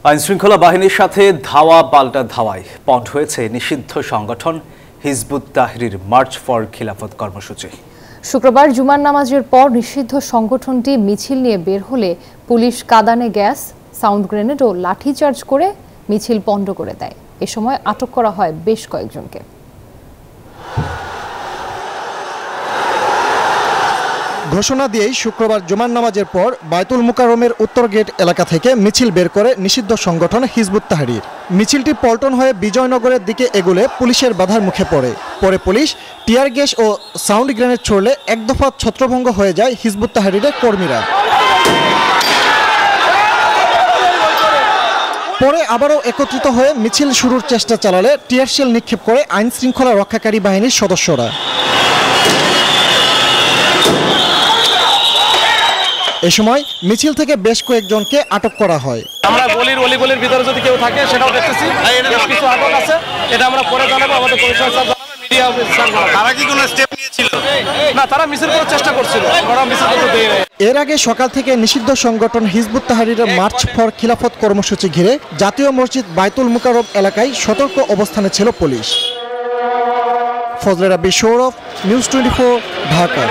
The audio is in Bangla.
আইনশৃঙ্খলা বাহিনীর সাথে ধাওয়া পাল্টা ধাওয়ায় পন্ড হয়েছে নিষিদ্ধ সংগঠন হিজবুত তাহরির মার্চ ফর খিলাফত কর্মসূচি। শুক্রবার জুমার নামাজের পর নিষিদ্ধ সংগঠনটি মিছিল নিয়ে বের হলে পুলিশ কাঁদানে গ্যাস, সাউন্ড গ্রেনেড ও লাঠিচার্জ করে মিছিল পণ্ড করে দেয়। এ সময় আটক করা হয় বেশ কয়েকজনকে। ঘোষণা দিয়েই শুক্রবার জুমার নামাজের পর বায়তুল মুকাররমের উত্তর গেট এলাকা থেকে মিছিল বের করে নিষিদ্ধ সংগঠন হিজবুত তাহরির। মিছিলটি পল্টন হয়ে বিজয়নগরের দিকে এগুলে পুলিশের বাধার মুখে পড়ে। পরে পুলিশ টিয়ার গ্যাস ও সাউন্ড গ্রেনেড ছড়লে এক দফা ছত্রভঙ্গ হয়ে যায় হিজবুত তাহরিরের কর্মীরা। পরে আবারও একত্রিত হয়ে মিছিল শুরুর চেষ্টা চালালে টিয়ার শেল নিক্ষেপ করে আইন শৃঙ্খলা রক্ষাকারী বাহিনীর সদস্যরা। এ সময় মিছিল থেকে বেশ কয়েকজনকে আটক করা হয়। আমরা অলিগলির ভিতরে যদি কেউ থাকে সেটাও দেখতেছি। কিছু আটক আছে, এটা আমরা পরে জানাবো, আমাদের কমিশনার স্যার জানাবে, মিডিয়া অফিসার জানাবে। তারা কি কোনো স্টেপ নিয়েছিল? না, তারা মিছিল করার চেষ্টা করছিল, ওরা মিছিল করতে দেয় না। এর আগে সকাল থেকে নিষিদ্ধ সংগঠন হিজবুত তাহরিরের মার্চ ফর খিলাফত কর্মসূচি ঘিরে জাতীয় মসজিদ বায়তুল মুকাররম এলাকায় সতর্ক অবস্থানে ছিল পুলিশ। ফজলে রাব্বি, সৌরভ, নিউজ 24, ঢাকা।